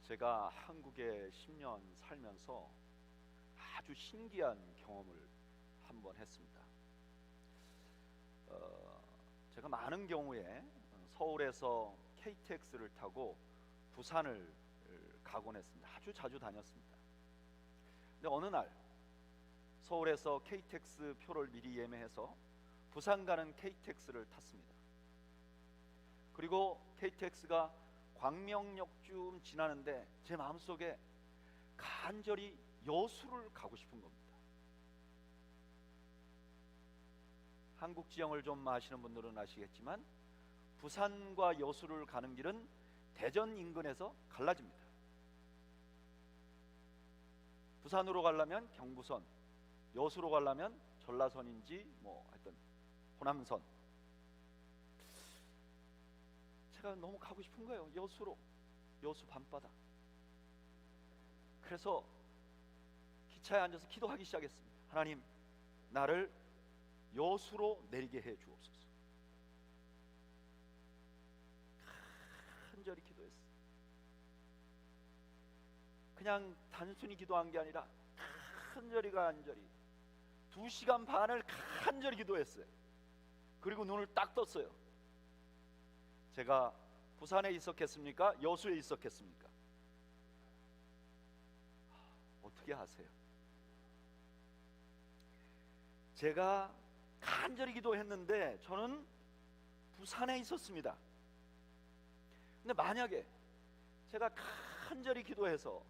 제가 한국에 10년 살면서 아주 신기한 경험을 한번 했습니다. 제가 많은 경우에 서울에서 KTX를 타고 부산을 가곤 했습니다. 아주 자주 다녔습니다. 근데 어느 날 서울에서 KTX 표를 미리 예매해서 부산 가는 KTX를 탔습니다. 그리고 KTX가 광명역쯤 지나는데 제 마음속에 간절히 여수를 가고 싶은 겁니다. 한국 지형을 좀 아시는 분들은 아시겠지만 부산과 여수를 가는 길은 대전 인근에서 갈라집니다. 부산으로 가려면 경부선, 여수로 가려면 전라선인지 하여튼 호남선. 제가 너무 가고 싶은 거예요. 여수로, 여수 밤바다. 그래서 기차에 앉아서 기도하기 시작했습니다. 하나님, 나를 여수로 내리게 해 주옵소서. 간절히 기도했어요. 그냥 단순히 기도한 게 아니라 간절히 2시간 반을 간절히 기도했어요. 그리고 눈을 딱 떴어요. 제가 부산에 있었겠습니까? 여수에 있었겠습니까? 어떻게 아세요? 제가 간절히 기도했는데 저는 부산에 있었습니다. 근데 만약에 제가 간절히 기도해서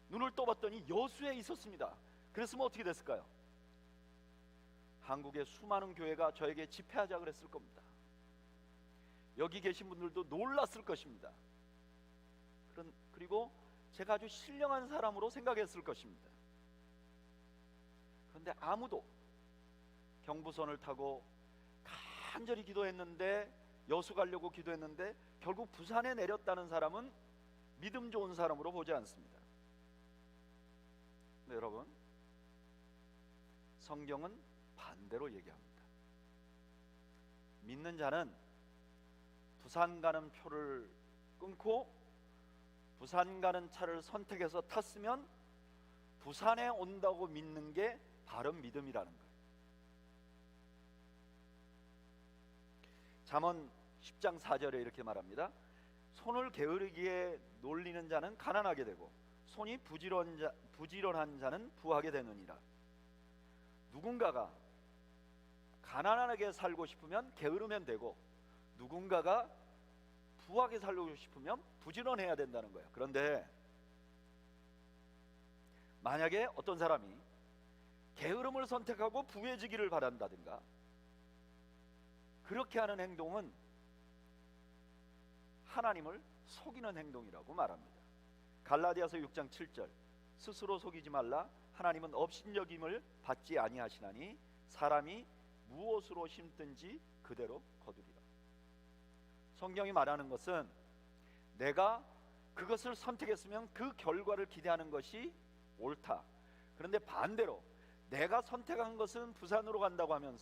눈을 떠봤더니 여수에 있었습니다. 그랬으면 어떻게 됐을까요? 한국의 수많은 교회가 저에게 집회하자 그랬을 겁니다. 여기 계신 분들도 놀랐을 것입니다. 그리고 제가 아주 신령한 사람으로 생각했을 것입니다. 그런데 아무도 경부선을 타고 간절히 기도했는데, 여수 가려고 기도했는데 결국 부산에 내렸다는 사람은 믿음 좋은 사람으로 보지 않습니다. 네, 여러분, 성경은 반대로 얘기합니다. 믿는 자는 부산 가는 표를 끊고 부산 가는 차를 선택해서 탔으면 부산에 온다고 믿는 게 바른 믿음이라는 거예요. 잠언 10장 4절에 이렇게 말합니다. 손을 게으르기에 놀리는 자는 가난하게 되고 손이 부지런한 자는 부하게 되느니라. 누군가가 가난하게 살고 싶으면 게으르면 되고, 누군가가 부하게 살고 싶으면 부지런해야 된다는 거예요. 그런데 만약에 어떤 사람이 게으름을 선택하고 부해지기를 바란다든가, 그렇게 하는 행동은 하나님을 속이는 행동이라고 말합니다. 갈라디아서 6장 7절, 스스로 속이지 말라. 하나님은 업신여김을 받지 아니하시나니 사람이 무엇으로 심든지 그대로 거두리라. 성경이 말하는 것은 내가 그것을 선택했으면 그 결과를 기대하는 것이 옳다. 그런데 반대로 내가 선택한 것은 부산으로 간다고 하면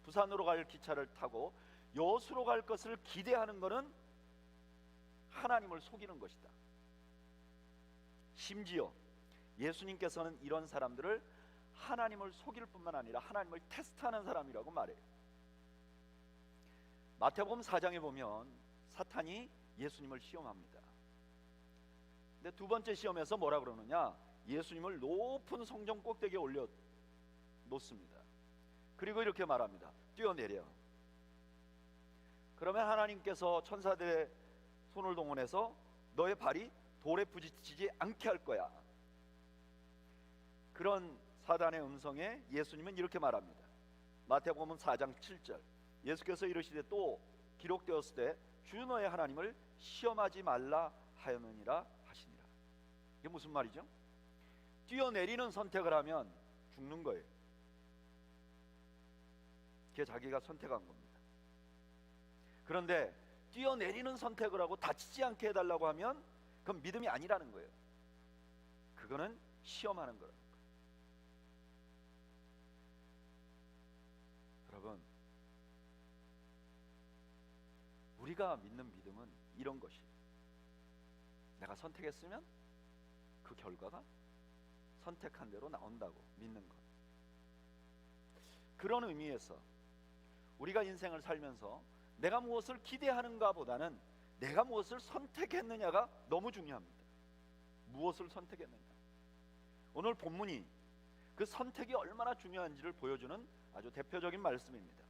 부산으로 갈 기차를 타고 여수로 갈 것을 기대하는 것은 하나님을 속이는 것이다. 심지어 예수님께서는 이런 사람들을 하나님을 속일 뿐만 아니라 하나님을 테스트하는 사람이라고 말해요. 마태복음 4장에 보면 사탄이 예수님을 시험합니다. 근데 두 번째 시험에서 뭐라 그러느냐? 예수님을 높은 성전 꼭대기에 올려 놓습니다. 그리고 이렇게 말합니다. 뛰어내려. 그러면 하나님께서 천사들의 손을 동원해서 너의 발이 돌에 부딪히지 않게 할 거야. 그런 사단의 음성에 예수님은 이렇게 말합니다. 마태복음 4장 7절, 예수께서 이르시되 또 기록되었을 때 주 너의 하나님을 시험하지 말라 하였느니라 하시니라. 이게 무슨 말이죠? 뛰어내리는 선택을 하면 죽는 거예요. 그게 자기가 선택한 겁니다. 그런데 뛰어내리는 선택을 하고 다치지 않게 해달라고 하면 그건 믿음이 아니라는 거예요. 그거는 시험하는 거라는 거예요. 여러분, 우리가 믿는 믿음은 이런 것이에요. 내가 선택했으면 그 결과가 선택한 대로 나온다고 믿는 것. 그런 의미에서 우리가 인생을 살면서 내가 무엇을 기대하는가 보다는 내가 무엇을 선택했느냐가 너무 중요합니다. 무엇을 선택했느냐. 오늘 본문이 그 선택이 얼마나 중요한지를 보여주는 아주 대표적인 말씀입니다.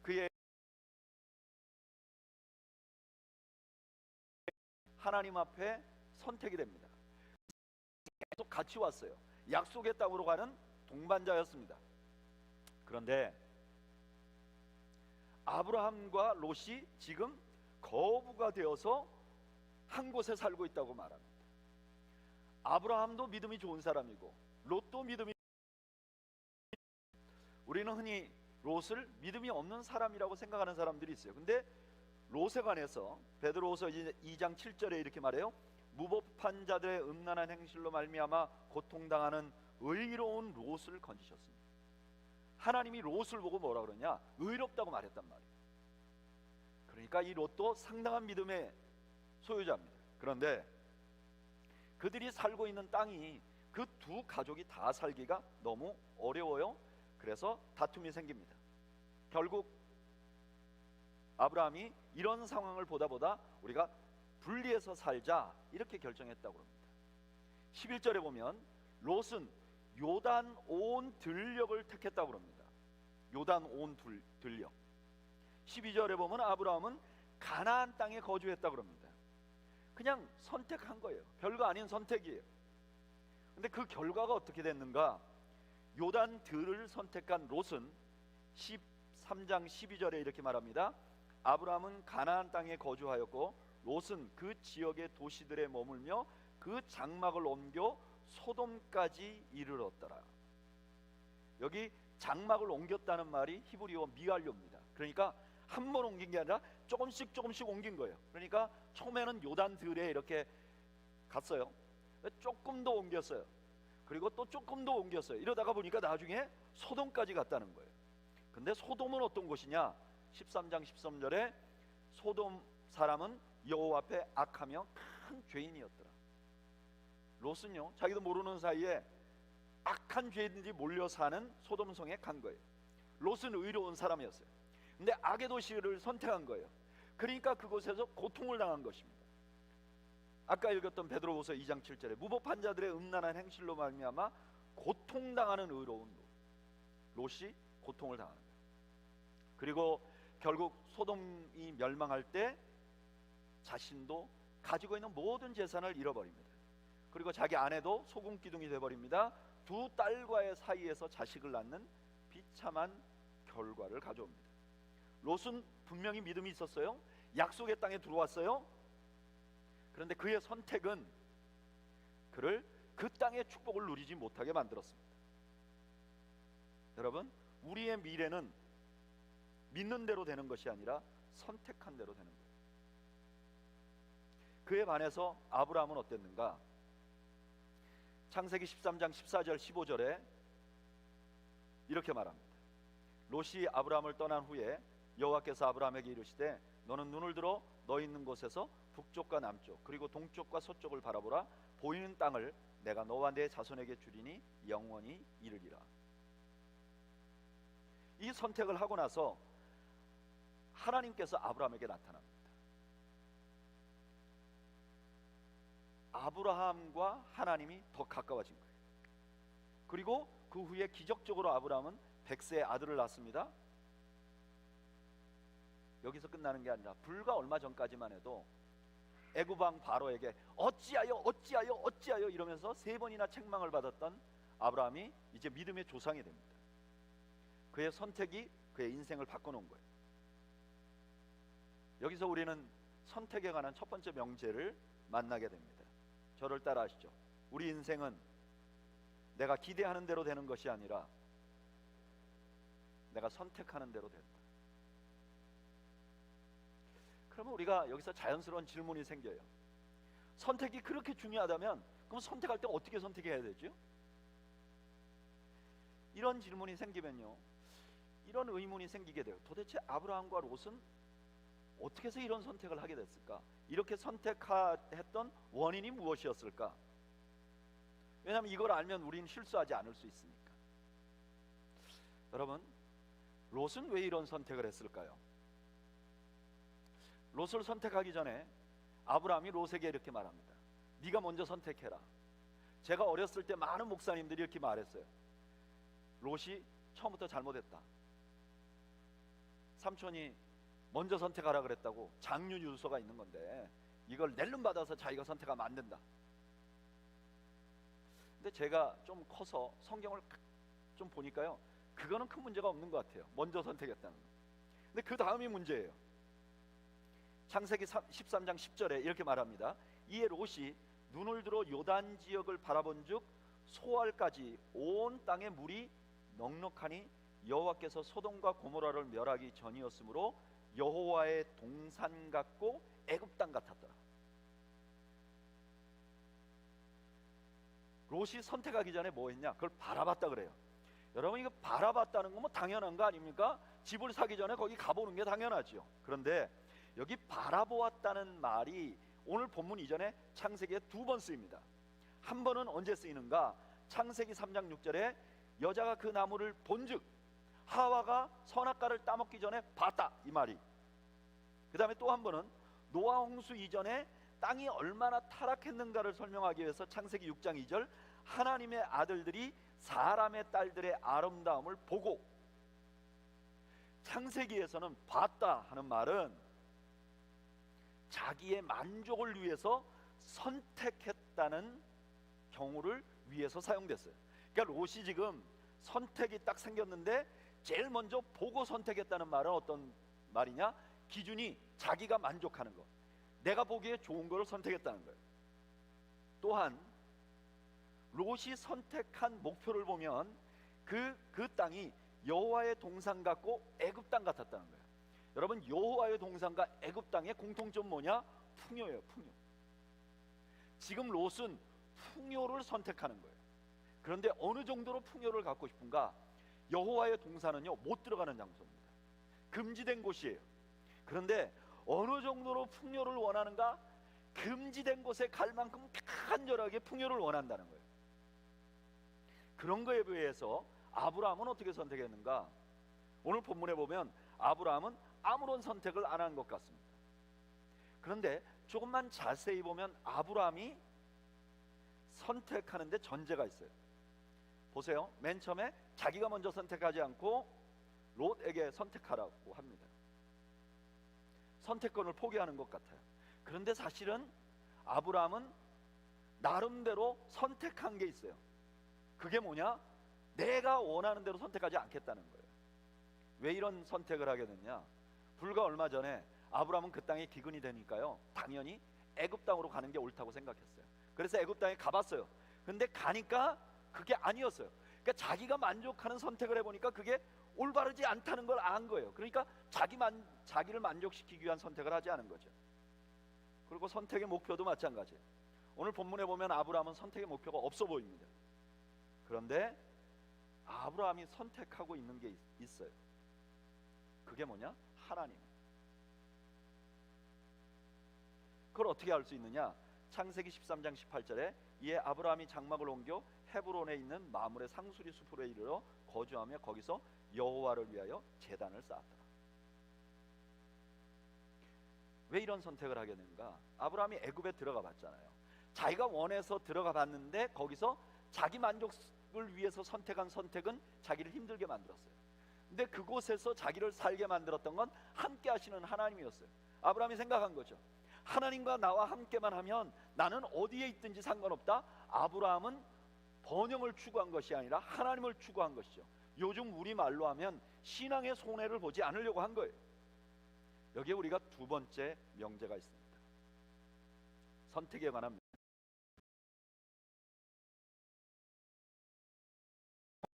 그의 하나님 앞에 선택이 됩니다. 계속 같이 왔어요. 약속의 땅으로 가는 동반자였습니다. 그런데 아브라함과 롯이 지금 거부가 되어서 한 곳에 살고 있다고 말합니다. 아브라함도 믿음이 좋은 사람이고 롯도 믿음이, 우리는 흔히 롯을 믿음이 없는 사람이라고 생각하는 사람들이 있어요. 근데 롯에 관해서 베드로후서 2장 7절에 이렇게 말해요. 무법한 자들의 음란한 행실로 말미암아 고통당하는 의로운 롯을 건지셨습니다. 하나님이 롯을 보고 뭐라 그러냐? 의롭다고 말했단 말이에요. 그러니까 이 롯도 상당한 믿음의 소유자입니다. 그런데 그들이 살고 있는 땅이 그 두 가족이 다 살기가 너무 어려워요. 그래서 다툼이 생깁니다. 결국 아브라함이 이런 상황을 보다 우리가 분리해서 살자 이렇게 결정했다고 합니다. 11절에 보면 롯은 요단 온 들녘을 택했다고 합니다. 요단 온 들녘. 12절에 보면 아브라함은 가나안 땅에 거주했다고 합니다. 그냥 선택한 거예요. 별거 아닌 선택이에요. 근데 그 결과가 어떻게 됐는가? 요단 들을 선택한 롯은 13장 12절에 이렇게 말합니다. 아브라함은 가나안 땅에 거주하였고 롯은 그 지역의 도시들에 머물며 그 장막을 옮겨 소돔까지 이르렀더라. 여기 장막을 옮겼다는 말이 히브리어 미갈료입니다. 그러니까 한 번 옮긴 게 아니라 조금씩 옮긴 거예요. 그러니까 처음에는 요단 들에 이렇게 갔어요. 조금 더 옮겼어요. 그리고 또 조금 더 옮겼어요. 이러다가 보니까 나중에 소돔까지 갔다는 거예요. 근데 소돔은 어떤 곳이냐? 13장 13절에 소돔 사람은 여호와 앞에 악하며 큰 죄인이었더라. 롯은요, 자기도 모르는 사이에 악한 죄인들이 몰려 사는 소돔성에 간 거예요. 롯은 의로운 사람이었어요. 근데 악의 도시를 선택한 거예요. 그러니까 그곳에서 고통을 당한 것입니다. 아까 읽었던 베드로후서 2장 7절에 무법한 자들의 음란한 행실로 말미암아 고통당하는 의로운 롯이 고통을 당하는 거예요. 그리고 결국 소돔이 멸망할 때 자신도 가지고 있는 모든 재산을 잃어버립니다. 그리고 자기 아내도 소금 기둥이 되어버립니다. 두 딸과의 사이에서 자식을 낳는 비참한 결과를 가져옵니다. 롯은 분명히 믿음이 있었어요. 약속의 땅에 들어왔어요. 그런데 그의 선택은 그를 그 땅의 축복을 누리지 못하게 만들었습니다. 여러분, 우리의 미래는 믿는 대로 되는 것이 아니라 선택한 대로 되는 거예요. 그에 반해서 아브라함은 어땠는가? 창세기 13장 14절 15절에 이렇게 말합니다. 롯이 아브라함을 떠난 후에 여호와께서 아브라함에게 이르시되 너는 눈을 들어 너 있는 곳에서 북쪽과 남쪽 그리고 동쪽과 서쪽을 바라보라. 보이는 땅을 내가 너와 내 자손에게 주리니 영원히 이르리라. 이 선택을 하고 나서 하나님께서 아브라함에게 나타납니다. 아브라함과 하나님이 더 가까워진 거예요. 그리고 그 후에 기적적으로 아브라함은 100세의 아들을 낳습니다. 여기서 끝나는 게 아니라 불과 얼마 전까지만 해도 애굽왕 바로에게 어찌하여 이러면서 3번이나 책망을 받았던 아브라함이 이제 믿음의 조상이 됩니다. 그의 선택이 그의 인생을 바꿔놓은 거예요. 여기서 우리는 선택에 관한 첫 번째 명제를 만나게 됩니다. 저를 따라 하시죠. 우리 인생은 내가 기대하는 대로 되는 것이 아니라 내가 선택하는 대로 된다. 그러면 우리가 여기서 자연스러운 질문이 생겨요. 선택이 그렇게 중요하다면 그럼 선택할 때 어떻게 선택해야 되죠? 이런 질문이 생기면요, 이런 의문이 생기게 돼요. 도대체 아브라함과 롯은 어떻게 해서 이런 선택을 하게 됐을까? 이렇게 선택했던 원인이 무엇이었을까? 왜냐하면 이걸 알면 우리는 실수하지 않을 수 있으니까. 여러분, 롯은 왜 이런 선택을 했을까요? 롯을 선택하기 전에 아브라함이 롯에게 이렇게 말합니다. 네가 먼저 선택해라. 제가 어렸을 때 많은 목사님들이 이렇게 말했어요. 롯이 처음부터 잘못했다. 삼촌이 먼저 선택하라 그랬다고. 장유 유서가 있는 건데 이걸 낼름 받아서 자기가 선택하면 안 된다. 근데 제가 좀 커서 성경을 좀 보니까요, 그거는 큰 문제가 없는 것 같아요. 먼저 선택했다는 거. 근데 그 다음이 문제예요. 창세기 13장 10절에 이렇게 말합니다. 이에 롯이 눈을 들어 요단 지역을 바라본즉 소알까지 온 땅에 물이 넉넉하니 여호와께서 소돔과 고모라를 멸하기 전이었으므로 여호와의 동산 같고 애굽 땅 같았더라. 롯이 선택하기 전에 뭐 했냐? 그걸 바라봤다 그래요. 여러분, 이거 바라봤다는 건 뭐 당연한 거 아닙니까? 집을 사기 전에 거기 가보는 게 당연하죠. 그런데 여기 바라보았다는 말이 오늘 본문 이전에 창세기에 2번 쓰입니다. 한 번은 언제 쓰이는가? 창세기 3장 6절에 여자가 그 나무를 본즉 하와가 선악과를 따먹기 전에 봤다, 이 말이. 그 다음에 또 한 번은 노아 홍수 이전에 땅이 얼마나 타락했는가를 설명하기 위해서 창세기 6장 2절 하나님의 아들들이 사람의 딸들의 아름다움을 보고. 창세기에서는 봤다 하는 말은 자기의 만족을 위해서 선택했다는 경우를 위해서 사용됐어요. 그러니까 롯이 지금 선택이 딱 생겼는데 제일 먼저 보고 선택했다는 말은 어떤 말이냐? 기준이 자기가 만족하는 것, 내가 보기에 좋은 것을 선택했다는 거예요. 또한 롯이 선택한 목표를 보면 그 땅이 여호와의 동산 같고 애굽 땅 같았다는 거예요. 여러분, 여호와의 동산과 애굽 땅의 공통점 뭐냐? 풍요예요, 풍요. 지금 롯은 풍요를 선택하는 거예요. 그런데 어느 정도로 풍요를 갖고 싶은가? 여호와의 동산은요, 못 들어가는 장소입니다. 금지된 곳이에요. 그런데 어느 정도로 풍요를 원하는가? 금지된 곳에 갈 만큼 간절하게 풍요를 원한다는 거예요. 그런 거에 비해서 아브라함은 어떻게 선택했는가? 오늘 본문에 보면 아브라함은 아무런 선택을 안 한 것 같습니다. 그런데 조금만 자세히 보면 아브라함이 선택하는데 전제가 있어요. 보세요. 맨 처음에 자기가 먼저 선택하지 않고 롯에게 선택하라고 합니다. 선택권을 포기하는 것 같아요. 그런데 사실은 아브라함은 나름대로 선택한 게 있어요. 그게 뭐냐? 내가 원하는 대로 선택하지 않겠다는 거예요. 왜 이런 선택을 하게 됐냐? 불과 얼마 전에 아브라함은 그 땅에 기근이 되니까요, 당연히 애굽 땅으로 가는 게 옳다고 생각했어요. 그래서 애굽 땅에 가봤어요. 근데 가니까 그게 아니었어요. 그러니까 자기가 만족하는 선택을 해보니까 그게 올바르지 않다는 걸 안 거예요. 그러니까 자기를 만족시키기 위한 선택을 하지 않은 거죠. 그리고 선택의 목표도 마찬가지예요. 오늘 본문에 보면 아브라함은 선택의 목표가 없어 보입니다. 그런데 아브라함이 선택하고 있는 게 있어요. 그게 뭐냐? 하나님. 그걸 어떻게 알 수 있느냐? 창세기 13장 18절에 이에 아브라함이 장막을 옮겨 헤브론에 있는 마므레 상수리 숲으로 이르러 거주하며 거기서 여호와를 위하여 제단을 쌓았더라. 왜 이런 선택을 하게 되는가? 아브라함이 애굽에 들어가 봤잖아요. 자기가 원해서 들어가 봤는데 거기서 자기 만족을 위해서 선택한 선택은 자기를 힘들게 만들었어요. 근데 그곳에서 자기를 살게 만들었던 건 함께 하시는 하나님이었어요. 아브라함이 생각한 거죠. 하나님과 나와 함께만 하면 나는 어디에 있든지 상관없다. 아브라함은 번영을 추구한 것이 아니라 하나님을 추구한 것이죠. 요즘 우리말로 하면 신앙의 손해를 보지 않으려고 한 거예요. 여기에 우리가 두 번째 명제가 있습니다. 선택에 관한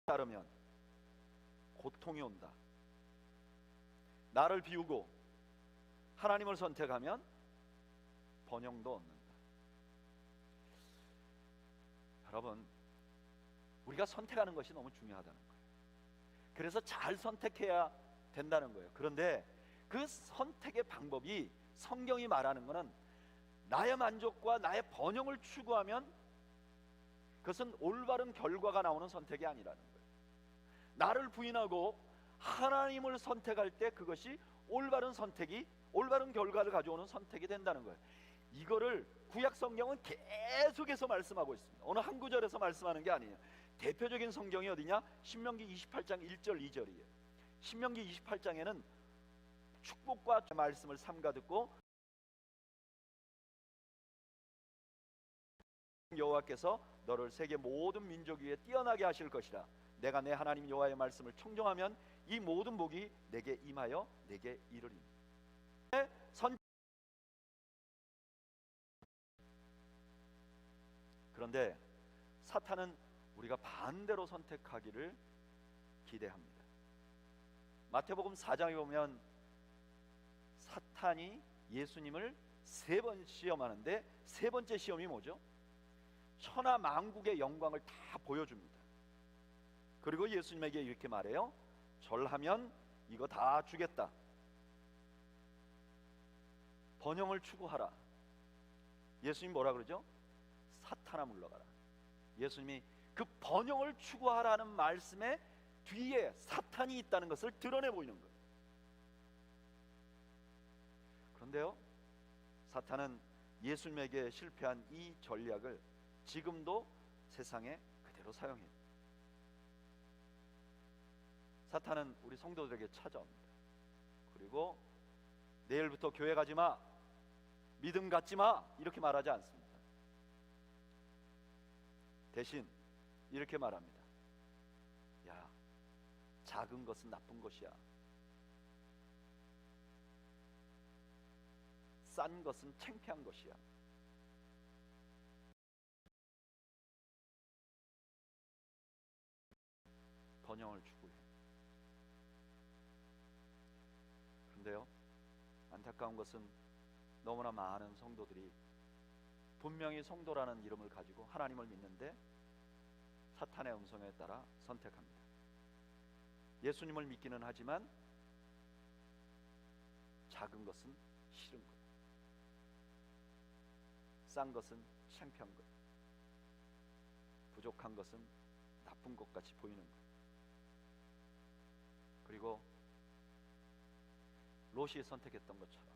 따르면 고통이 온다. 나를 비우고 하나님을 선택하면 번영도 얻는다. 여러분, 우리가 선택하는 것이 너무 중요하다는 거예요. 그래서 잘 선택해야 된다는 거예요. 그런데 그 선택의 방법이, 성경이 말하는 것은 나의 만족과 나의 번영을 추구하면 그것은 올바른 결과가 나오는 선택이 아니라는 거예요. 나를 부인하고 하나님을 선택할 때 그것이 올바른 선택이, 올바른 결과를 가져오는 선택이 된다는 거예요. 이거를 구약 성경은 계속해서 말씀하고 있습니다. 어느 한 구절에서 말씀하는 게 아니에요. 대표적인 성경이 어디냐? 신명기 28장 1절 2절이에요. 신명기 28장에는 축복과 말씀을 삼가 듣고 여호와께서 너를 세계 모든 민족 위에 뛰어나게 하실 것이라. 내가 내 하나님 여호와의 말씀을 청종하면 이 모든 복이 내게 임하여 내게 이르리니. 그런데 사탄은 우리가 반대로 선택하기를 기대합니다. 마태복음 4장에 보면 사탄이 예수님을 3번 시험하는데, 3번째 시험이 뭐죠? 천하 만국의 영광을 다 보여줍니다. 그리고 예수님에게 이렇게 말해요. 절하면 이거 다 주겠다. 번영을 추구하라. 예수님 뭐라 그러죠? 사탄아 물러가라. 예수님이 그 번영을 추구하라는 말씀의 뒤에 사탄이 있다는 것을 드러내 보이는 거예요. 그런데요, 사탄은 예수님에게 실패한 이 전략을 지금도 세상에 그대로 사용해요. 사탄은 우리 성도들에게 찾아옵니다. 그리고 내일부터 교회 가지 마, 믿음 갖지 마, 이렇게 말하지 않습니다. 대신 이렇게 말합니다. 야, 작은 것은 나쁜 것이야. 싼 것은 창피한 것이야. 번영을 추구해. 그런데요, 안타까운 것은 너무나 많은 성도들이 분명히 성도라는 이름을 가지고 하나님을 믿는데 사탄의 음성에 따라 선택합니다. 예수님을 믿기는 하지만 작은 것은 싫은 것, 싼 것은 창피한 것, 부족한 것은 나쁜 것 같이 보이는 것. 그리고 롯이 선택했던 것처럼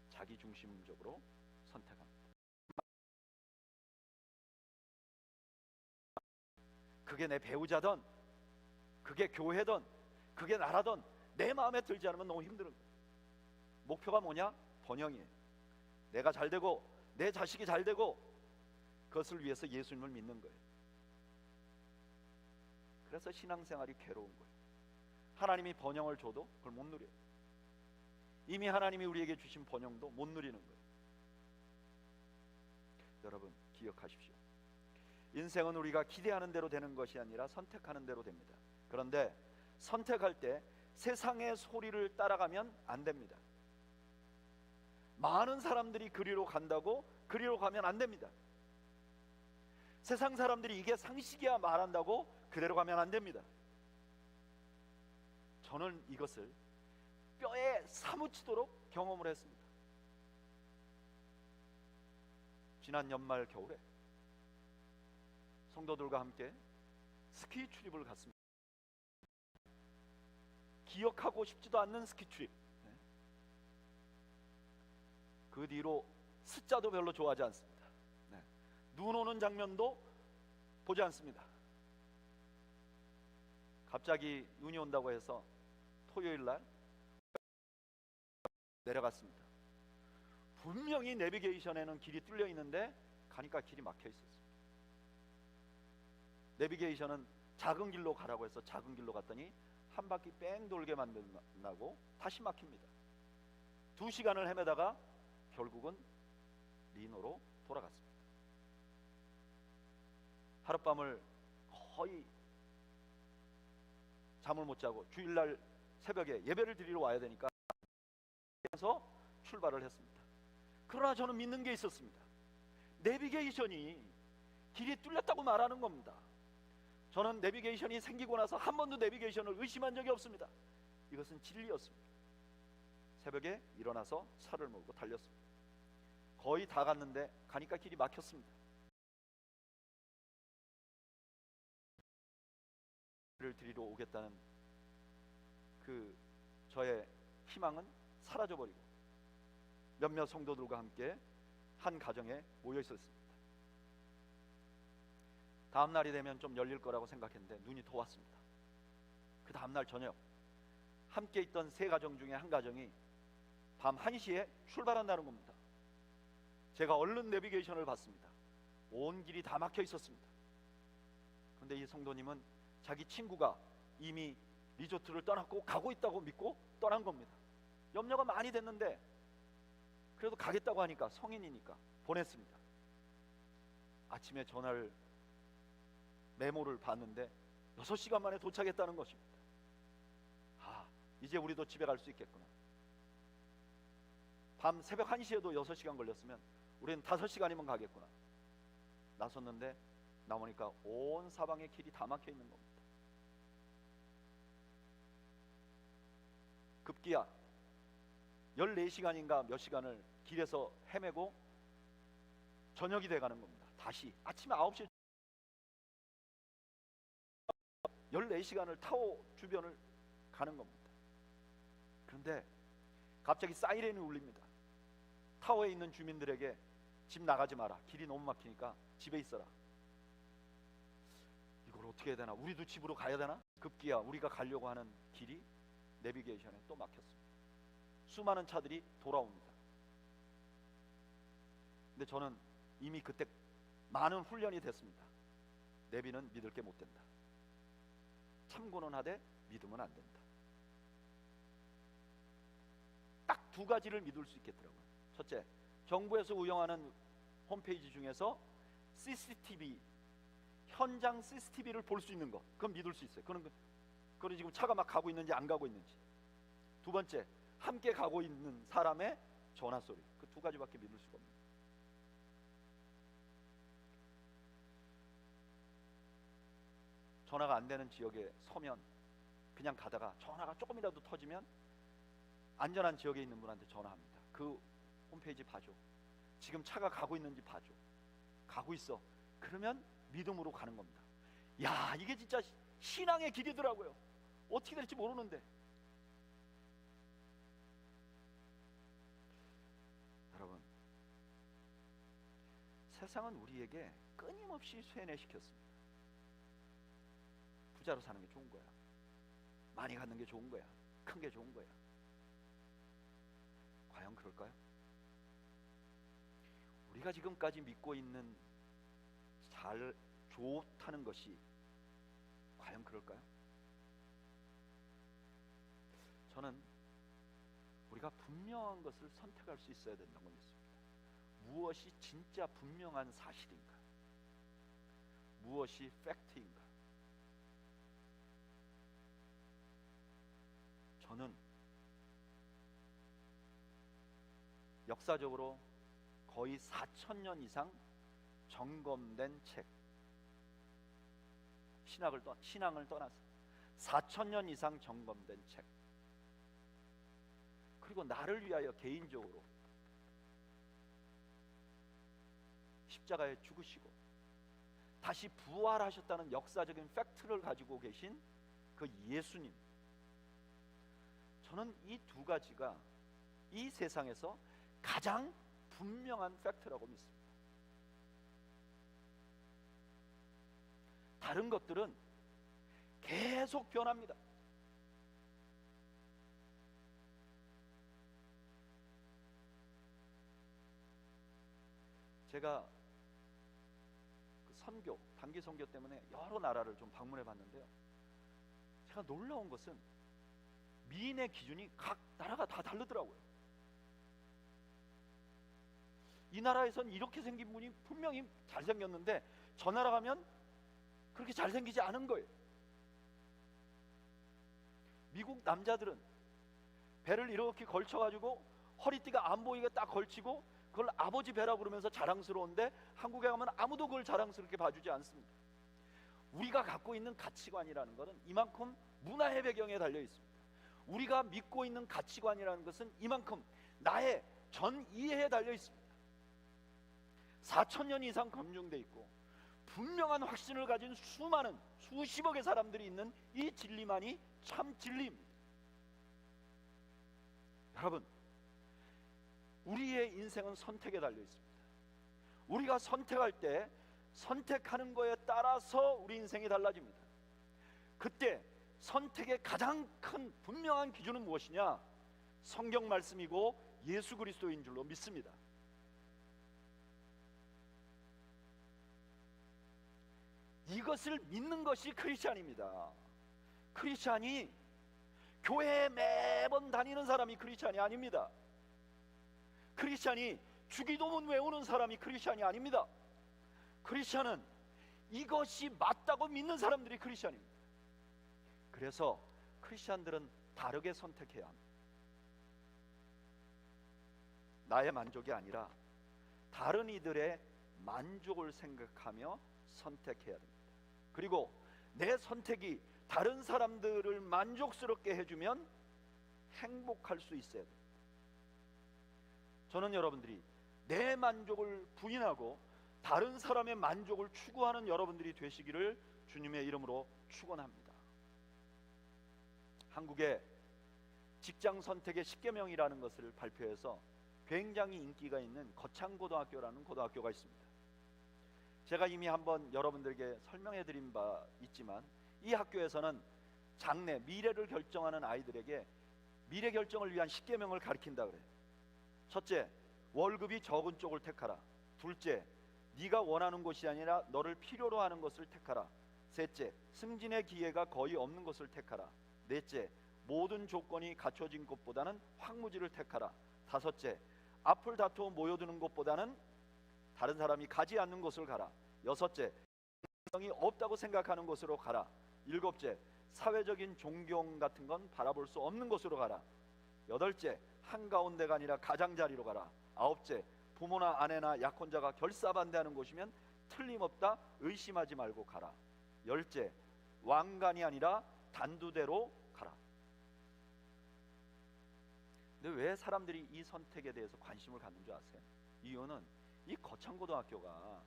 자기 중심적으로 선택합니다. 그게 내 배우자든, 그게 교회든, 그게 나라든 내 마음에 들지 않으면 너무 힘든 거예요. 목표가 뭐냐? 번영이에요. 내가 잘 되고 내 자식이 잘 되고, 그것을 위해서 예수님을 믿는 거예요. 그래서 신앙생활이 괴로운 거예요. 하나님이 번영을 줘도 그걸 못 누려요. 이미 하나님이 우리에게 주신 번영도 못 누리는 거예요. 여러분 기억하십시오. 인생은 우리가 기대하는 대로 되는 것이 아니라 선택하는 대로 됩니다. 그런데 선택할 때 세상의 소리를 따라가면 안 됩니다. 많은 사람들이 그리로 간다고 그리로 가면 안 됩니다. 세상 사람들이 이게 상식이야 말한다고 그대로 가면 안 됩니다. 저는 이것을 뼈에 사무치도록 경험을 했습니다. 지난 연말 겨울에 성도들과 함께 스키 출입을 갔습니다. 기억하고 싶지도 않는 스키 출입. 그 뒤로 숫자도 별로 좋아하지 않습니다. 눈 오는 장면도 보지 않습니다. 갑자기 눈이 온다고 해서 토요일 날 내려갔습니다. 분명히 내비게이션에는 길이 뚫려 있는데 가니까 길이 막혀 있었습니다. 내비게이션은 작은 길로 가라고 해서 작은 길로 갔더니 한 바퀴 뺑 돌게 만든다고 다시 막힙니다. 2시간을 헤매다가 결국은 리노로 돌아갔습니다. 하룻밤을 거의 잠을 못 자고 주일날 새벽에 예배를 드리러 와야 되니까 그래서 출발을 했습니다. 그러나 저는 믿는 게 있었습니다. 내비게이션이 길이 뚫렸다고 말하는 겁니다. 저는 내비게이션이 생기고 나서 한 번도 내비게이션을 의심한 적이 없습니다. 이것은 진리였습니다. 새벽에 일어나서 차를 몰고 달렸습니다. 거의 다 갔는데 가니까 길이 막혔습니다. 를 드리러 오겠다는 그 저의 희망은 사라져버리고 몇몇 성도들과 함께 한 가정에 모여 있었습니다. 다음 날이 되면 좀 열릴 거라고 생각했는데 눈이 더 왔습니다. 그 다음 날 저녁 함께 있던 세 가정 중에 한 가정이 밤 1시에 출발한다는 겁니다. 제가 얼른 내비게이션을 봤습니다. 온 길이 다 막혀 있었습니다. 그런데 이 성도님은 자기 친구가 이미 리조트를 떠났고 가고 있다고 믿고 떠난 겁니다. 염려가 많이 됐는데 그래도 가겠다고 하니까, 성인이니까 보냈습니다. 아침에 전화를 메모를 봤는데 6시간 만에 도착했다는 것입니다. 아, 이제 우리도 집에 갈 수 있겠구나. 밤 새벽 1시에도 6시간 걸렸으면 우리는 5시간이면 가겠구나. 나섰는데 나오니까 온 사방에 길이 다 막혀 있는 겁니다. 급기야 14시간인가 몇 시간을 길에서 헤매고 저녁이 돼가는 겁니다. 다시 아침에 9시에 14시간을 타오 주변을 가는 겁니다. 그런데 갑자기 사이렌이 울립니다. 타워에 있는 주민들에게 집 나가지 마라, 길이 너무 막히니까 집에 있어라. 이걸 어떻게 해야 되나, 우리도 집으로 가야 되나. 급기야 우리가 가려고 하는 길이 내비게이션에 또 막혔습니다. 수많은 차들이 돌아옵니다. 근데 저는 이미 그때 많은 훈련이 됐습니다. 내비는 믿을 게 못 된다. 참고는 하되 믿으면 안 된다. 딱 두 가지를 믿을 수 있겠더라고요. 첫째, 정부에서 운영하는 홈페이지 중에서 CCTV, 현장 CCTV를 볼 수 있는 거, 그건 믿을 수 있어요. 그건 지금 차가 막 가고 있는지 안 가고 있는지. 두 번째, 함께 가고 있는 사람의 전화 소리. 그 두 가지밖에 믿을 수가 없습니다. 전화가 안 되는 지역에 서면 그냥 가다가 전화가 조금이라도 터지면 안전한 지역에 있는 분한테 전화합니다. 그 홈페이지 봐줘. 지금 차가 가고 있는지 봐줘. 가고 있어. 그러면 믿음으로 가는 겁니다. 야, 이게 진짜 신앙의 길이더라고요. 어떻게 될지 모르는데. 여러분, 세상은 우리에게 끊임없이 쇠뇌시켰습니다. 부자로 사는 게 좋은 거야. 많이 갖는 게 좋은 거야. 큰 게 좋은 거야. 과연 그럴까요? 우리가 지금까지 믿고 있는 잘 좋다는 것이 과연 그럴까요? 저는 우리가 분명한 것을 선택할 수 있어야 된다고 믿습니다. 무엇이 진짜 분명한 사실인가? 무엇이 팩트인가? 저는 역사적으로 거의 4,000년 이상 점검된 책, 신앙을 떠나서 4,000년 이상 점검된 책, 그리고 나를 위하여 개인적으로 십자가에 죽으시고 다시 부활하셨다는 역사적인 팩트를 가지고 계신 그 예수님, 저는 이 두 가지가 이 세상에서 가장 분명한 팩트라고 믿습니다. 다른 것들은 계속 변합니다. 제가 그 선교, 단기 선교 때문에 여러 나라를 좀 방문해 봤는데요. 제가 놀라운 것은 미인의 기준이 각 나라가 다 다르더라고요. 이 나라에선 이렇게 생긴 분이 분명히 잘생겼는데 저 나라 가면 그렇게 잘생기지 않은 거예요. 미국 남자들은 배를 이렇게 걸쳐가지고 허리띠가 안 보이게 딱 걸치고 그걸 아버지 배라 부르면서 자랑스러운데 한국에 가면 아무도 그걸 자랑스럽게 봐주지 않습니다. 우리가 갖고 있는 가치관이라는 것은 이만큼 문화의 배경에 달려 있습니다. 우리가 믿고 있는 가치관이라는 것은 이만큼 나의 전 이해에 달려 있습니다. 4,000년 이상 검증되어 있고 분명한 확신을 가진 수많은 수십억의 사람들이 있는 이 진리만이 참 진리입니다. 여러분, 우리의 인생은 선택에 달려 있습니다. 우리가 선택할 때 선택하는 거에 따라서 우리 인생이 달라집니다. 그때 선택의 가장 큰 분명한 기준은 무엇이냐? 성경 말씀이고 예수 그리스도인 줄로 믿습니다. 이것을 믿는 것이 크리스찬입니다. 크리스찬이 교회에 매번 다니는 사람이 크리스찬이 아닙니다. 크리스찬이 주기도문 외우는 사람이 크리스찬이 아닙니다. 크리스찬은 이것이 맞다고 믿는 사람들이 크리스찬입니다. 그래서 크리스찬들은 다르게 선택해야 합니다. 나의 만족이 아니라 다른 이들의 만족을 생각하며 선택해야 됩니다. 그리고 내 선택이 다른 사람들을 만족스럽게 해주면 행복할 수 있어야 됩니다. 저는 여러분들이 내 만족을 부인하고 다른 사람의 만족을 추구하는 여러분들이 되시기를 주님의 이름으로 축원합니다. 한국에 직장 선택의 10계명이라는 것을 발표해서 굉장히 인기가 있는 거창고등학교라는 고등학교가 있습니다. 제가 이미 한번 여러분들에게 설명해 드린 바 있지만 이 학교에서는 장래 미래를 결정하는 아이들에게 미래 결정을 위한 10계명을 가르친다 그래요. 첫째, 월급이 적은 쪽을 택하라. 둘째, 네가 원하는 것이 아니라 너를 필요로 하는 것을 택하라. 셋째, 승진의 기회가 거의 없는 것을 택하라. 넷째, 모든 조건이 갖춰진 곳보다는 황무지를 택하라. 다섯째, 앞을 다투어 모여드는 곳보다는 다른 사람이 가지 않는 곳을 가라. 여섯째, 가능성이 없다고 생각하는 곳으로 가라. 일곱째, 사회적인 존경 같은 건 바라볼 수 없는 곳으로 가라. 여덟째, 한가운데가 아니라 가장자리로 가라. 아홉째, 부모나 아내나 약혼자가 결사반대하는 곳이면 틀림없다 의심하지 말고 가라. 열째, 왕관이 아니라 단두대로 가라. 근데 왜 사람들이 이 선택에 대해서 관심을 갖는 줄 아세요? 이유는 이 거창고등학교가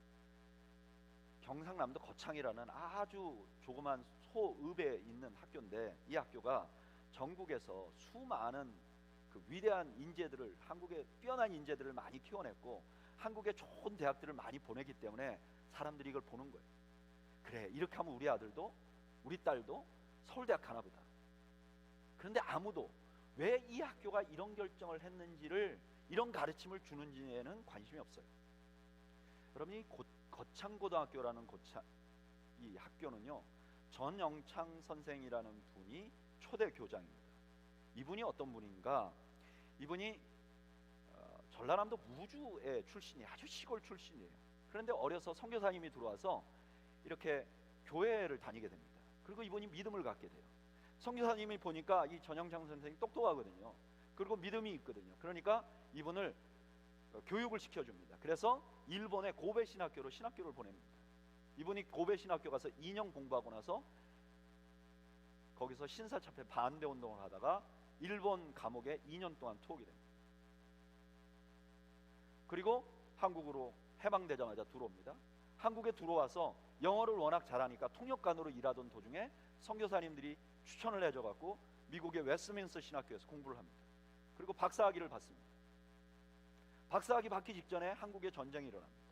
경상남도 거창이라는 아주 조그만 소읍에 있는 학교인데, 이 학교가 전국에서 수많은 그 위대한 인재들을, 한국의 뛰어난 인재들을 많이 키워냈고 한국의 좋은 대학들을 많이 보내기 때문에 사람들이 이걸 보는 거예요. 그래, 이렇게 하면 우리 아들도 우리 딸도 서울대학 가나보다. 그런데 아무도 왜 이 학교가 이런 결정을 했는지를, 이런 가르침을 주는지에는 관심이 없어요. 여러분이 거창고등학교라는 이 학교는요, 전영창 선생이라는 분이 초대 교장입니다. 이분이 어떤 분인가? 이분이 전라남도 무주의 출신이에요. 아주 시골 출신이에요. 그런데 어려서 선교사님이 들어와서 이렇게 교회를 다니게 됩니다. 그리고 이분이 믿음을 갖게 돼요. 선교사님이 보니까 이 전영창 선생이 똑똑하거든요. 그리고 믿음이 있거든요. 그러니까 이분을 교육을 시켜줍니다. 그래서 일본의 고베 신학교로 신학교를 보냅니다. 이분이 고베 신학교 가서 2년 공부하고 나서 거기서 신사참패 반대 운동을 하다가 일본 감옥에 2년 동안 투옥이 됩니다. 그리고 한국으로 해방되자마자 들어옵니다. 한국에 들어와서 영어를 워낙 잘하니까 통역관으로 일하던 도중에 선교사님들이 추천을 해줘갖고 미국의 웨스트민스터 신학교에서 공부를 합니다. 그리고 박사학위를 받습니다. 박사학위 받기 직전에 한국에 전쟁이 일어납니다.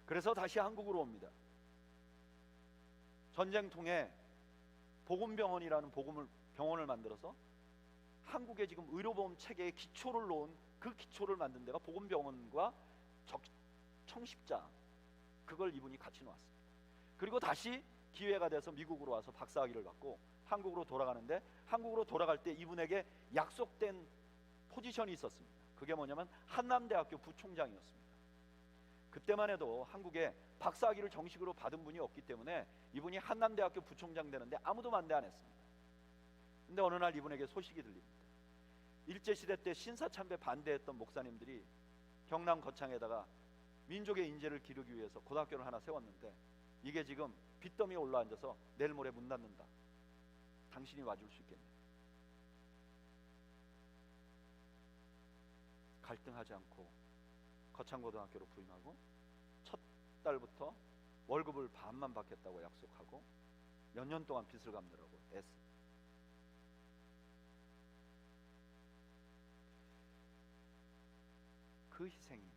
그래서 다시 한국으로 옵니다. 전쟁 통해 복음병원이라는 병원을 만들어서 한국의 지금 의료보험 체계의 기초를 놓은, 그 기초를 만든 데가 복음병원과 청십자, 그걸 이분이 같이 놓았습니다. 그리고 다시 기회가 돼서 미국으로 와서 박사학위를 받고 한국으로 돌아가는데, 한국으로 돌아갈 때 이분에게 약속된 포지션이 있었습니다. 그게 뭐냐면 한남대학교 부총장이었습니다. 그때만 해도 한국에 박사학위를 정식으로 받은 분이 없기 때문에 이분이 한남대학교 부총장 되는데 아무도 반대 안 했습니다. 근데 어느 날 이분에게 소식이 들립니다. 일제시대 때 신사참배 반대했던 목사님들이 경남 거창에다가 민족의 인재를 기르기 위해서 고등학교를 하나 세웠는데 이게 지금 빚더미에 올라앉아서 내일 모레 문 닫는다. 당신이 와줄 수 있겠냐? 갈등하지 않고 거창고등학교로 부임하고 첫 달부터 월급을 반만 받겠다고 약속하고 몇 년 동안 빚을 갚느라고 애쓰. 그 희생이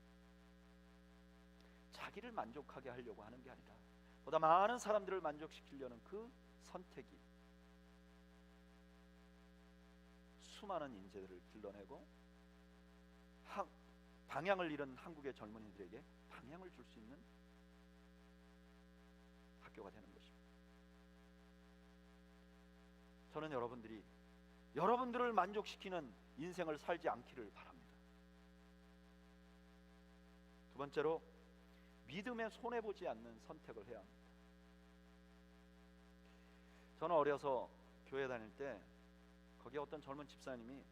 자기를 만족하게 하려고 하는 게 아니라 보다 많은 사람들을 만족시키려는 그 선택이 수많은 인재들을 길러내고 방향을 잃은 한국의 젊은이들에게 방향을 줄 수 있는 학교가 되는 것입니다. 저는 여러분들이 여러분들을 만족시키는 인생을 살지 않기를 바랍니다. 두 번째로 믿음에 손해보지 않는 선택을 해야 합니다. 저는 어려서 교회 다닐 때 거기에 어떤 젊은 집사님이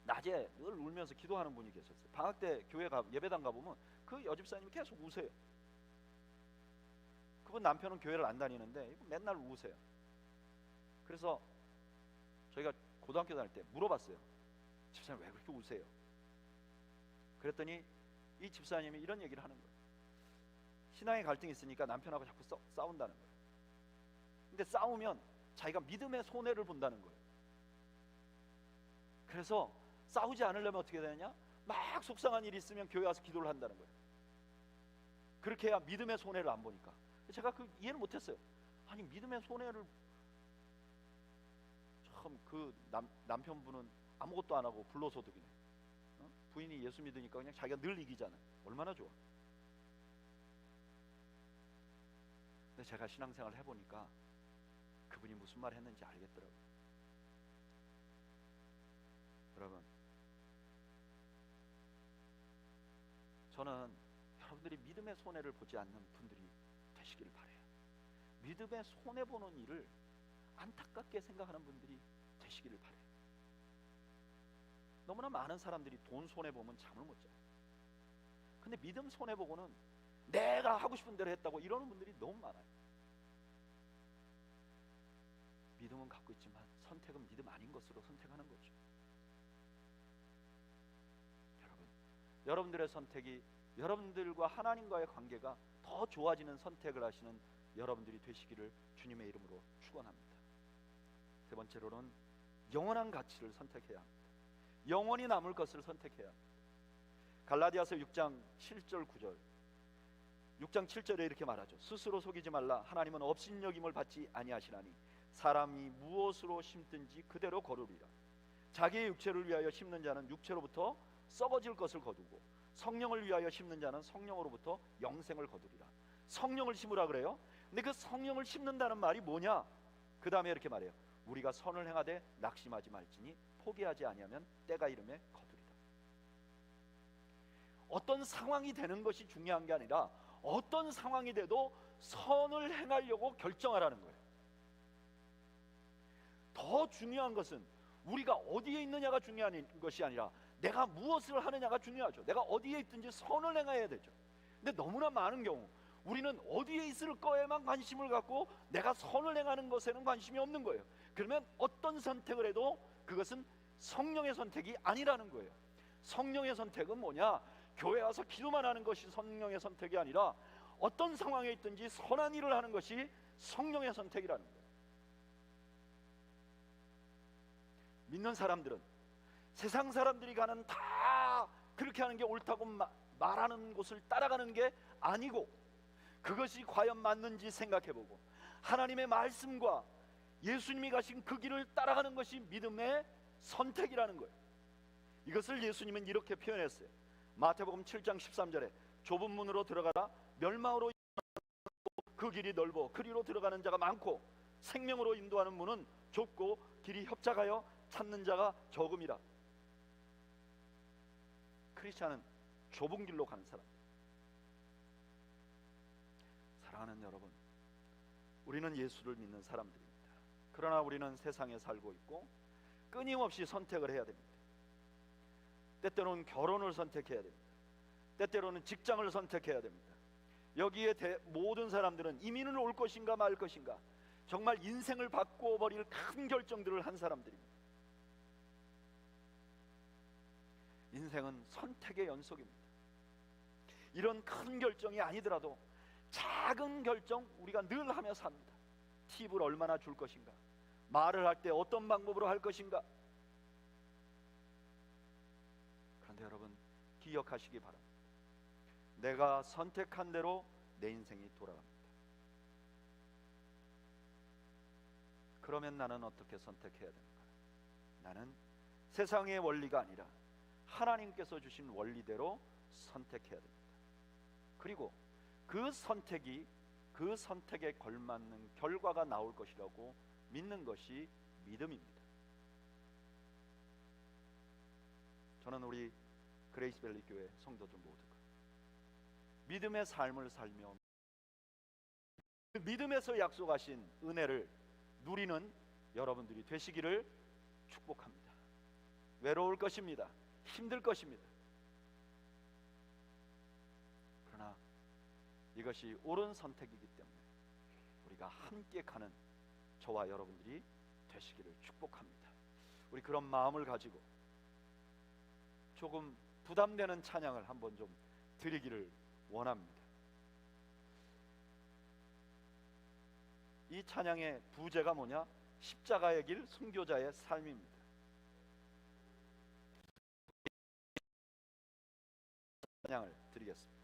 낮에 늘 울면서 기도하는 분이 계셨어요. 방학 때 교회 예배당 가보면 그 여집사님이 계속 우세요. 그분 남편은 교회를 안 다니는데 맨날 우세요. 그래서 저희가 고등학교 다닐 때 물어봤어요. 집사님 왜 그렇게 우세요? 그랬더니 이 집사님이 이런 얘기를 하는 거예요. 신앙의 갈등이 있으니까 남편하고 자꾸 싸운다는 거예요. 근데 싸우면 자기가 믿음의 손해를 본다는 거예요. 그래서 싸우지 않으려면 어떻게 되느냐? 막 속상한 일이 있으면 교회 와서 기도를 한다는 거예요. 그렇게 해야 믿음의 손해를 안 보니까. 제가 그 이해를 못했어요. 아니 믿음의 손해를 참 그 남편분은 아무것도 안 하고 불로소득이네. 부인이 예수 믿으니까 그냥 자기가 늘 이기잖아. 얼마나 좋아. 근데 제가 신앙생활을 해보니까 그분이 무슨 말 했는지 알겠더라고요. 여러분, 저는 여러분들이 믿음의 손해를 보지 않는 분들이 되시기를 바라요. 믿음의 손해보는 일을 안타깝게 생각하는 분들이 되시기를 바라요. 너무나 많은 사람들이 돈 손해보면 잠을 못 자요. 근데 믿음 손해보고는 내가 하고 싶은 대로 했다고 이러는 분들이 너무 많아요. 믿음은 갖고 있지만 선택은 믿음 아닌 것으로 선택하는 거죠. 여러분들의 선택이 여러분들과 하나님과의 관계가 더 좋아지는 선택을 하시는 여러분들이 되시기를 주님의 이름으로 축원합니다. 세 번째로는 영원한 가치를 선택해야 합니다. 영원히 남을 것을 선택해야 합니다. 갈라디아서 6장 7절 9절 6장 7절에 이렇게 말하죠. 스스로 속이지 말라. 하나님은 업신여김을 받지 아니하시나니 사람이 무엇으로 심든지 그대로 거두리라. 자기의 육체를 위하여 심는 자는 육체로부터 썩어질 것을 거두고 성령을 위하여 심는 자는 성령으로부터 영생을 거두리라. 성령을 심으라 그래요. 근데 그 성령을 심는다는 말이 뭐냐? 그 다음에 이렇게 말해요. 우리가 선을 행하되 낙심하지 말지니 포기하지 아니하면 때가 이르매 거두리라. 어떤 상황이 되는 것이 중요한 게 아니라 어떤 상황이 돼도 선을 행하려고 결정하라는 거예요. 더 중요한 것은 우리가 어디에 있느냐가 중요한 것이 아니라 내가 무엇을 하느냐가 중요하죠. 내가 어디에 있든지 선을 행해야 되죠. 근데 너무나 많은 경우 우리는 어디에 있을 거에만 관심을 갖고 내가 선을 행하는 것에는 관심이 없는 거예요. 그러면 어떤 선택을 해도 그것은 성령의 선택이 아니라는 거예요. 성령의 선택은 뭐냐? 교회 와서 기도만 하는 것이 성령의 선택이 아니라 어떤 상황에 있든지 선한 일을 하는 것이 성령의 선택이라는 거예요. 믿는 사람들은 세상 사람들이 가는 다 그렇게 하는 게 옳다고 말하는 곳을 따라가는 게 아니고 그것이 과연 맞는지 생각해보고 하나님의 말씀과 예수님이 가신 그 길을 따라가는 것이 믿음의 선택이라는 거예요. 이것을 예수님은 이렇게 표현했어요. 마태복음 7장 13절에 좁은 문으로 들어가라. 멸망으로 그 길이 넓어 그리로 들어가는 자가 많고 생명으로 인도하는 문은 좁고 길이 협착하여 찾는 자가 적음이라. 크리스찬은 좁은 길로 가는 사람. 사랑하는 여러분, 우리는 예수를 믿는 사람들입니다. 그러나 우리는 세상에 살고 있고 끊임없이 선택을 해야 됩니다. 때때로는 결혼을 선택해야 됩니다. 때때로는 직장을 선택해야 됩니다. 여기에 모든 사람들은 이민을 올 것인가 말 것인가 정말 인생을 바꿔버릴 큰 결정들을 한 사람들입니다. 인생은 선택의 연속입니다. 이런 큰 결정이 아니더라도 작은 결정 우리가 늘 하며 삽니다. 팁을 얼마나 줄 것인가, 말을 할 때 어떤 방법으로 할 것인가. 그런데 여러분 기억하시기 바랍니다. 내가 선택한 대로 내 인생이 돌아갑니다. 그러면 나는 어떻게 선택해야 되는가? 나는 세상의 원리가 아니라 하나님께서 주신 원리대로 선택해야 됩니다. 그리고 그 선택에 걸맞는 결과가 나올 것이라고 믿는 것이 믿음입니다. 저는 우리 그레이스밸리 교회 성도들 모두가 믿음의 삶을 살며 믿음에서 약속하신 은혜를 누리는 여러분들이 되시기를 축복합니다. 외로울 것입니다. 힘들 것입니다. 그러나 이것이 옳은 선택이기 때문에 우리가 함께 가는 저와 여러분들이 되시기를 축복합니다. 우리 그런 마음을 가지고 조금 부담되는 찬양을 한번 좀 드리기를 원합니다. 이 찬양의 부제가 뭐냐? 십자가의 길, 순교자의 삶입니다. 찬양을 드리겠습니다.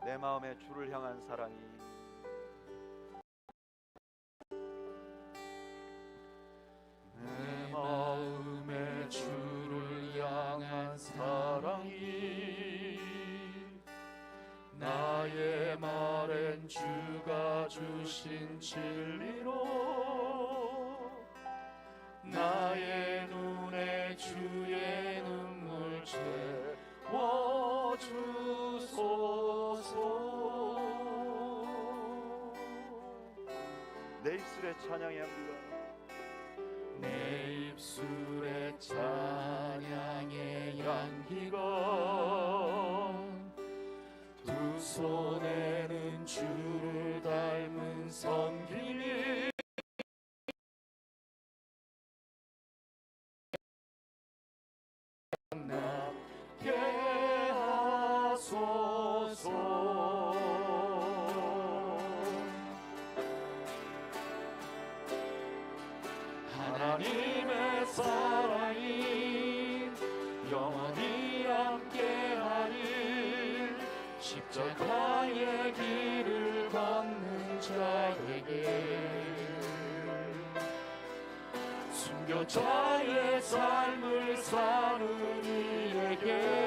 내 마음에 주를 향한 사랑이 내 마음에 주를 향한 사랑이 나의 말엔 주가 주신 진리로 나의 눈에 주의 눈물 채워주소서. 내 입술의 찬양의 향기가 내 입술의 찬양의 향기가 두 손에는 주를 닮은 섬김이 나게 하소서. 하나님의 사랑이 영원히 함께하리. 십자가의 길을 걷는 자에게 순교자의 삶을 사는 이에게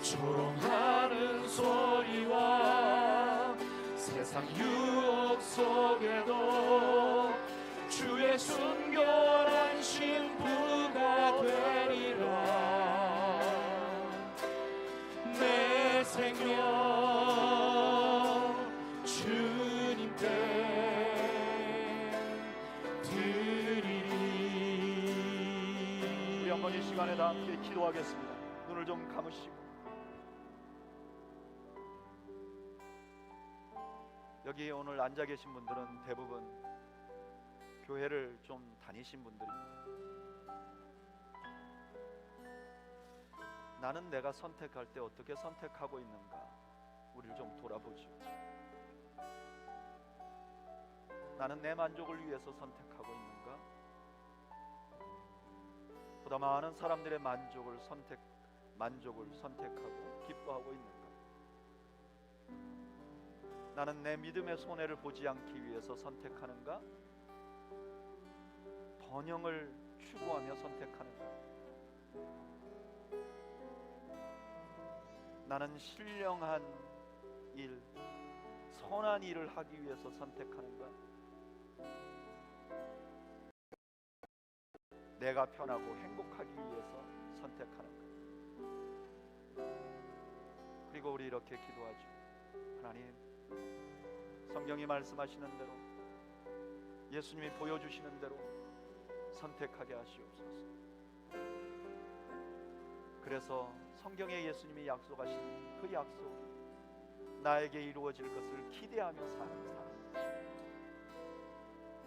조롱하는 소리와 세상 유혹 속에도 주의 순결한 신부가 되리라. 내 생명 주님께 드리리. 우리 한번 이 시간에 다 함께 기도하겠습니다. 눈을 좀 감으시고 여기 오늘 앉아 계신 분들은 대부분 교회를 좀 다니신 분들입니다. 나는 내가 선택할 때 어떻게 선택하고 있는가 우리를 좀 돌아보죠. 나는 내 만족을 위해서 선택하고 있는가? 보다 많은 사람들의 만족을 선택하고 기뻐하고 있는가? 나는 내 믿음의 손해를 보지 않기 위해서 선택하는가? 번영을 추구하며 선택하는가? 나는 신령한 일, 선한 일을 하기 위해서 선택하는가? 내가 편하고 행복하기 위해서 선택하는가? 그리고 우리 이렇게 기도하죠. 하나님, 성경이 말씀하시는 대로, 예수님이 보여주시는 대로 선택하게 하시옵소서. 그래서 성경에 예수님이 약속하신 그 약속, 나에게 이루어질 것을 기대하며 사는 사람,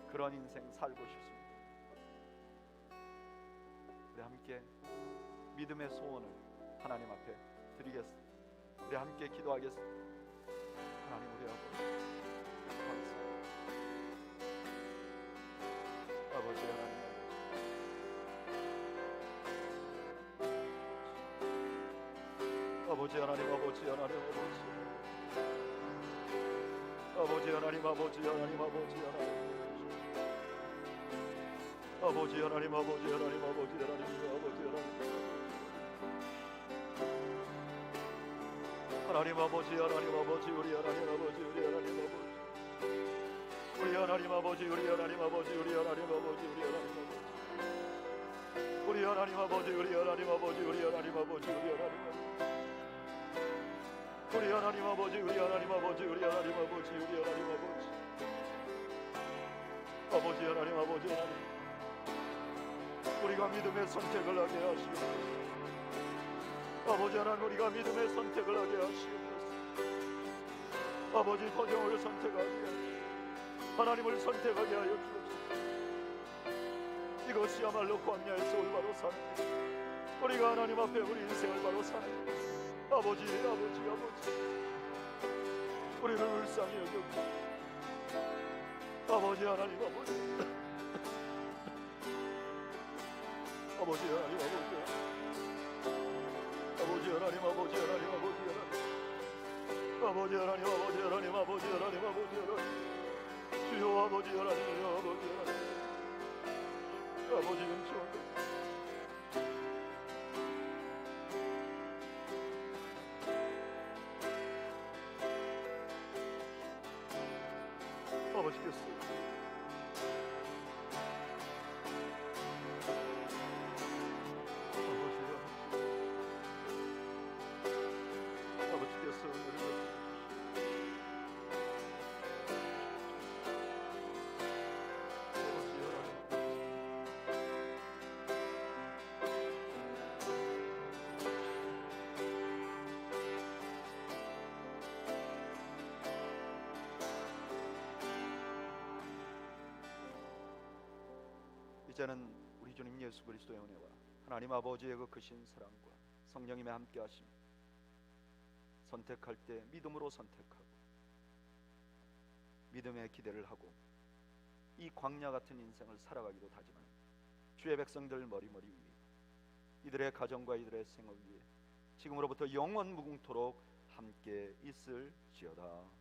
그런 인생 살고 싶습니다. 우리 함께 믿음의 소원을 하나님 앞에 드리겠습니다. 우리 함께 기도하겠습니다. 하나님, 우리 아버지 감사합니다. 아버지 하나님, 아버지 하나님, 아버지 하나님, 아버지 하나님, 아버지 하나님, 아버지 하나님, 아버지 하나님, 아버지 하나님, 아버지 하나님, 아버지 하나님, 하나님 아버지, 하나님 아버지, 우리 하나님 아버지, 우리 하나님 아버지, 우리 하나님 아버지, 우리 하나님 아버지, 우리 하나님 아버지, 우리 하나님 아버지, 우리 하나님 아버지, 우리 하나님 아버지, 우리 하나님 아버지, 우리 하나님 아버지, 우리 하나님 아버지, 우리 하나님 아버지, 우리 하나님 아버지, 우리 하나님 아버지, 아버지 하나님, 아버지 하나님, 우리가 믿음의 선택을 하게 하시옵소서. 아버지 하나님, 우리가 믿음의 선택을 하게 하시옵소서. 아버지, 도정을 선택하게 하시옵소서. 하나님을 선택하게 하여 주옵소서. 이것이야말로 광야에서 올바로 사는 것, 우리가 하나님 앞에 우리 인생을 바로 사는 것. 아버지, 아버지, 아버지, 우리를 불쌍히 여겨주옵소서. 아버지 하나님, 아버지, 아버지 하나님, 아버지 하나님, 아버지 하나님, 아버지 하나님, 아버지 하나님, 아버지 하나님, 아버지 하나님, 아버지 하나님, 주여 아버지 하나님, 아버지 하나님, 아버지 용서하옵소서. 아버지께서 이제는 우리 주님 예수 그리스도의 은혜와 하나님 아버지의 그 크신 사랑과 성령님의 함께 하심, 선택할 때 믿음으로 선택하고 믿음의 기대를 하고 이 광야 같은 인생을 살아가기로 다짐하는 주의 백성들 머리머리 위에, 이들의 가정과 이들의 생을 위해 지금으로부터 영원 무궁토록 함께 있을지어다.